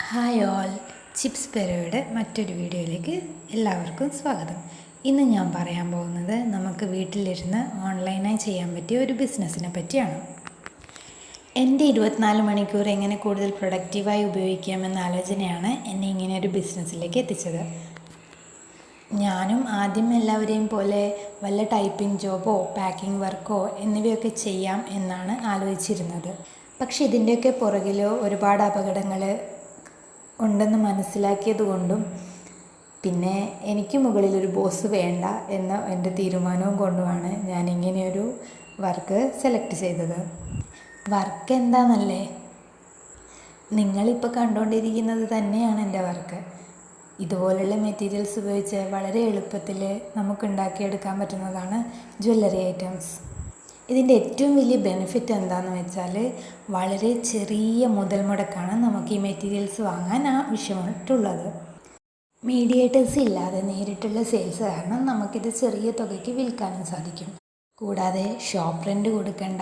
Hi all, chips പെരയുടെ മറ്റൊരു വീഡിയോയിലേക്ക് എല്ലാവർക്കും സ്വാഗതം. ഇന്ന് ഞാൻ പറയാൻ പോകുന്നത് നമുക്ക് വീട്ടിലിരുന്ന് ഓൺലൈനായി ചെയ്യാൻ പറ്റിയ ഒരു ബിസിനസ്സിനെ പറ്റിയാണ്. എൻ്റെ 24 മണിക്കൂർ എങ്ങനെ കൂടുതൽ പ്രൊഡക്റ്റീവായി ഉപയോഗിക്കാമെന്ന ആലോചനയാണ് എന്നെ ഇങ്ങനെ ഒരു ബിസിനസ്സിലേക്ക് എത്തിച്ചത്. ഞാനും ആദ്യം എല്ലാവരെയും പോലെ വല്ല ടൈപ്പിംഗ് ജോബോ പാക്കിംഗ് വർക്കോ എന്നിവയൊക്കെ ചെയ്യാം എന്നാണ് ആലോചിച്ചിരുന്നത്. പക്ഷെ ഇതിൻ്റെയൊക്കെ പുറകിൽ ഒരുപാട് അപകടങ്ങൾ ഉണ്ടെന്ന് മനസ്സിലാക്കിയത് കൊണ്ടും പിന്നെ എനിക്ക് മുകളിലൊരു ബോസ് വേണ്ട എന്ന എൻ്റെ തീരുമാനവും കൊണ്ടുമാണ് ഞാൻ ഇങ്ങനെയൊരു വർക്ക് സെലക്ട് ചെയ്തത്. വർക്ക് എന്താണെന്നല്ലേ, നിങ്ങളിപ്പോൾ കണ്ടുകൊണ്ടിരിക്കുന്നത് തന്നെയാണ് എൻ്റെ വർക്ക്. ഇതുപോലുള്ള മെറ്റീരിയൽസ് ഉപയോഗിച്ച് വളരെ എളുപ്പത്തിൽ നമുക്ക് ഉണ്ടാക്കിയെടുക്കാൻ പറ്റുന്നതാണ് ജ്വല്ലറി ഐറ്റംസ്. ഇതിൻ്റെ ഏറ്റവും വലിയ ബെനിഫിറ്റ് എന്താണെന്ന് വെച്ചാൽ വളരെ ചെറിയ മുതൽ മുടക്കാണ് നമുക്ക് ഈ മെറ്റീരിയൽസ് വാങ്ങാൻ ആവശ്യമായിട്ടുള്ളത്. മീഡിയേറ്റേഴ്സ് ഇല്ലാതെ നേരിട്ടുള്ള സെയിൽസ് കാരണം നമുക്കിത് ചെറിയ തുകയ്ക്ക് വിൽക്കാനും സാധിക്കും. കൂടാതെ ഷോപ്പ് റെൻറ്റ് കൊടുക്കേണ്ട,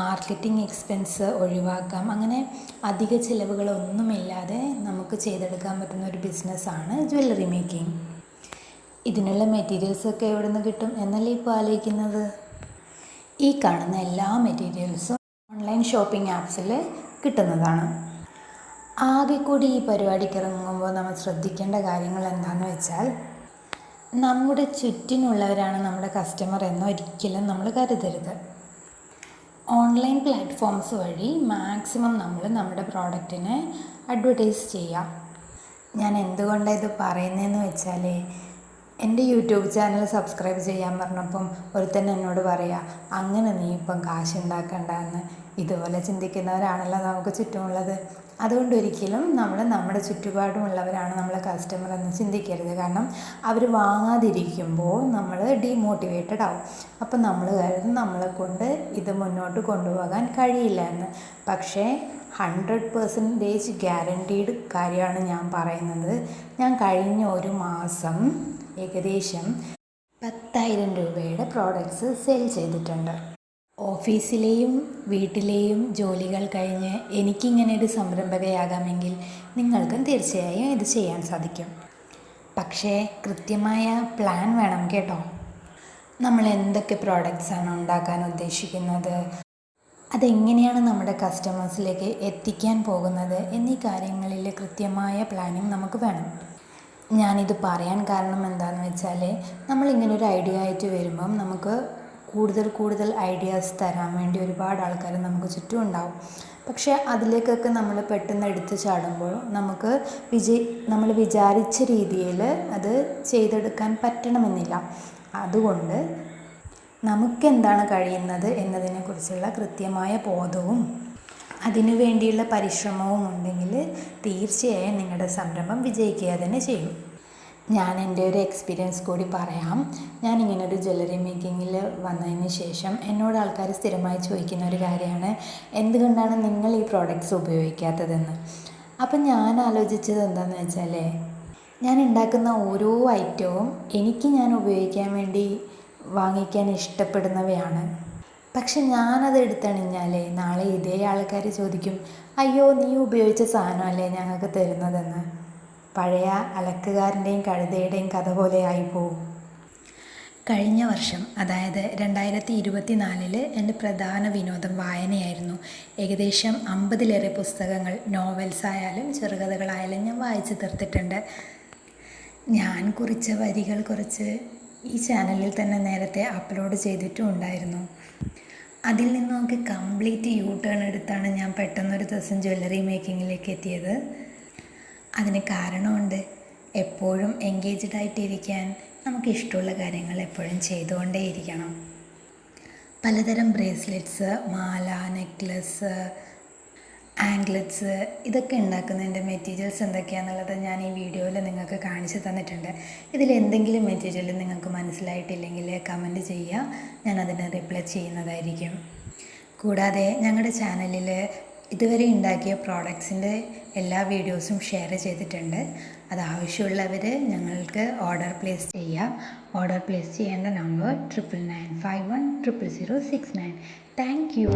മാർക്കറ്റിംഗ് എക്സ്പെൻസ് ഒഴിവാക്കാം. അങ്ങനെ അധിക ചിലവുകളൊന്നുമില്ലാതെ നമുക്ക് ചെയ്തെടുക്കാൻ പറ്റുന്ന ഒരു ബിസിനസ്സാണ് ജ്വല്ലറി മേക്കിംഗ്. ഇതിനുള്ള മെറ്റീരിയൽസൊക്കെ എവിടെ നിന്ന് കിട്ടും എന്നല്ലേ ഇപ്പോൾ ആലോചിക്കുന്നത്? ഈ കാണുന്ന എല്ലാ മെറ്റീരിയൽസും ഓൺലൈൻ ഷോപ്പിംഗ് ആപ്സിൽ കിട്ടുന്നതാണ്. ആകെ കൂടി ഈ പരിപാടിക്ക് ഇറങ്ങുമ്പോൾ നമ്മൾ ശ്രദ്ധിക്കേണ്ട കാര്യങ്ങൾ എന്താണെന്ന് വെച്ചാൽ, നമ്മുടെ ചുറ്റിനുള്ളവരാണ് നമ്മുടെ കസ്റ്റമർ എന്നൊരിക്കലും നമ്മൾ കരുതരുത്. ഓൺലൈൻ പ്ലാറ്റ്ഫോംസ് വഴി മാക്സിമം നമ്മൾ നമ്മുടെ പ്രോഡക്റ്റിനെ അഡ്വർടൈസ് ചെയ്യുക. ഞാൻ എന്തുകൊണ്ടാണ് ഇത് പറയുന്നതെന്ന് വെച്ചാൽ, എൻ്റെ യൂട്യൂബ് ചാനൽ സബ്സ്ക്രൈബ് ചെയ്യാൻ പറഞ്ഞപ്പം ഒരുത്തൻ എന്നോട് പറയുക, അങ്ങനെ നീ ഇപ്പം കാശുണ്ടാക്കണ്ട എന്ന്. ഇതുപോലെ ചിന്തിക്കുന്നവരാണല്ലോ നമുക്ക് ചുറ്റുമുള്ളത്. അതുകൊണ്ട് ഒരിക്കലും നമ്മൾ നമ്മുടെ ചുറ്റുപാടുമുള്ളവരാണ് നമ്മളെ കസ്റ്റമർ എന്ന് ചിന്തിക്കരുത്. കാരണം അവർ വാങ്ങാതിരിക്കുമ്പോൾ നമ്മൾ ഡീമോട്ടിവേറ്റഡ് ആവും. അപ്പം നമ്മൾ കരുതും നമ്മളെ കൊണ്ട് ഇത് മുന്നോട്ട് കൊണ്ടുപോകാൻ കഴിയില്ല എന്ന്. പക്ഷേ 100% ഗ്യാരണ്ടീഡ് കാര്യമാണ് ഞാൻ പറയുന്നത്. ഞാൻ കഴിഞ്ഞ ഒരു മാസം ഏകദേശം 10,000 രൂപയുടെ പ്രോഡക്റ്റ്സ് സെയിൽ ചെയ്തിട്ടുണ്ട്. ഓഫീസിലെയും വീട്ടിലെയും ജോലികൾ കഴിഞ്ഞ് എനിക്കിങ്ങനെ ഒരു സംരംഭകയാകാമെങ്കിൽ നിങ്ങൾക്കും തീർച്ചയായും ഇത് ചെയ്യാൻ സാധിക്കും. പക്ഷേ കൃത്യമായ പ്ലാൻ വേണം കേട്ടോ. നമ്മൾ എന്തൊക്കെ പ്രോഡക്റ്റ്സാണ് ഉണ്ടാക്കാൻ ഉദ്ദേശിക്കുന്നത്, അതെങ്ങനെയാണ് നമ്മുടെ കസ്റ്റമേഴ്സിലേക്ക് എത്തിക്കാൻ പോകുന്നത് എന്നീ കാര്യങ്ങളിൽ കൃത്യമായ പ്ലാനിങ് നമുക്ക് വേണം. ഞാനിത് പറയാൻ കാരണം എന്താണെന്ന് വെച്ചാൽ, നമ്മളിങ്ങനെ ഒരു ഐഡിയ ആയിട്ട് വരുമ്പം നമുക്ക് കൂടുതൽ ഐഡിയാസ് തരാൻ വേണ്ടി ഒരുപാട് ആൾക്കാർ നമുക്ക് ചുറ്റും ഉണ്ടാവും. പക്ഷേ അതിലേക്കൊക്കെ നമ്മൾ പെട്ടെന്ന് എടുത്തു ചാടുമ്പോൾ നമുക്ക് നമ്മൾ വിചാരിച്ച രീതിയിൽ അത് ചെയ്തെടുക്കാൻ പറ്റണമെന്നില്ല. അതുകൊണ്ട് നമുക്കെന്താണ് കഴിയുന്നത് എന്നതിനെക്കുറിച്ചുള്ള കൃത്യമായ ബോധവും അതിനു വേണ്ടിയുള്ള പരിശ്രമവും ഉണ്ടെങ്കിൽ തീർച്ചയായും നിങ്ങളുടെ സംരംഭം വിജയിക്കുക തന്നെ ചെയ്യും. ഞാൻ എൻ്റെ ഒരു എക്സ്പീരിയൻസ് കൂടി പറയാം. ഞാനിങ്ങനൊരു ജ്വല്ലറി മേക്കിങ്ങിൽ വന്നതിന് ശേഷം എന്നോട് ആൾക്കാർ സ്ഥിരമായി ചോദിക്കുന്ന ഒരു കാര്യമാണ്, എന്തുകൊണ്ടാണ് നിങ്ങൾ ഈ പ്രോഡക്റ്റ്സ് ഉപയോഗിക്കാത്തതെന്ന്. അപ്പം ഞാൻ ആലോചിച്ചത് എന്താണെന്ന് വെച്ചാൽ, ഞാൻ ഉണ്ടാക്കുന്ന ഓരോ ഐറ്റവും ഞാൻ ഉപയോഗിക്കാൻ വേണ്ടി വാങ്ങിക്കാൻ ഇഷ്ടപ്പെടുന്നവയാണ്. പക്ഷെ ഞാനത് എടുത്തണിഞ്ഞാൽ നാളെ ഇതേ ആൾക്കാർ ചോദിക്കും, അയ്യോ നീ ഉപയോഗിച്ച സാധനമല്ലേ ഞങ്ങൾക്ക് തരുന്നതെന്ന്. പഴയ അലക്കുകാരൻ്റെയും കഴുതയുടെയും കഥ പോലെ ആയിപ്പോവും. കഴിഞ്ഞ വർഷം, അതായത് 2024 എൻ്റെ പ്രധാന വിനോദം വായനയായിരുന്നു. ഏകദേശം 50-ലേറെ പുസ്തകങ്ങൾ, നോവൽസ് ആയാലും ചെറുകഥകളായാലും ഞാൻ വായിച്ചു തീർത്തിട്ടുണ്ട്. ഞാൻ കുറിച്ച വരികൾ കുറച്ച് ഈ ചാനലിൽ തന്നെ നേരത്തെ അപ്ലോഡ് ചെയ്തിട്ടും ഉണ്ടായിരുന്നു. അതിൽ നിന്നൊക്കെ കംപ്ലീറ്റ് ടേൺ എടുത്താണ് ഞാൻ പെട്ടെന്നൊരു ദിവസം ജ്വല്ലറി മേക്കിങ്ങിലേക്ക് എത്തിയത്. അതിന് കാരണമുണ്ട്. എപ്പോഴും എൻഗേജ്ഡ് ആയിട്ടിരിക്കാൻ നമുക്കിഷ്ടമുള്ള കാര്യങ്ങൾ എപ്പോഴും ചെയ്തുകൊണ്ടേയിരിക്കണം. പലതരം ബ്രേസ്ലെറ്റ്സ്, മാല, നെക്ലസ്, ആംഗ്ലറ്റ്സ് ഇതൊക്കെ ഉണ്ടാക്കുന്നതിൻ്റെ മെറ്റീരിയൽസ് എന്തൊക്കെയാണെന്നുള്ളത് ഞാൻ ഈ വീഡിയോയിൽ നിങ്ങൾക്ക് കാണിച്ചു തന്നിട്ടുണ്ട്. ഇതിലെന്തെങ്കിലും മെറ്റീരിയൽ നിങ്ങൾക്ക് മനസ്സിലായിട്ടില്ലെങ്കിൽ കമൻറ്റ് ചെയ്യുക, ഞാൻ അതിന് റിപ്ലൈ ചെയ്യുന്നതായിരിക്കും. കൂടാതെ ഞങ്ങളുടെ ചാനലിൽ ഇതുവരെ ഉണ്ടാക്കിയ പ്രോഡക്ട്സിൻ്റെ എല്ലാ വീഡിയോസും ഷെയർ ചെയ്തിട്ടുണ്ട്. അത് ആവശ്യമുള്ളവർ ഞങ്ങൾക്ക് ഓർഡർ പ്ലേസ് ചെയ്യുക. ഓർഡർ പ്ലേസ് ചെയ്യേണ്ട നമ്പർ 9995100069. Thank you.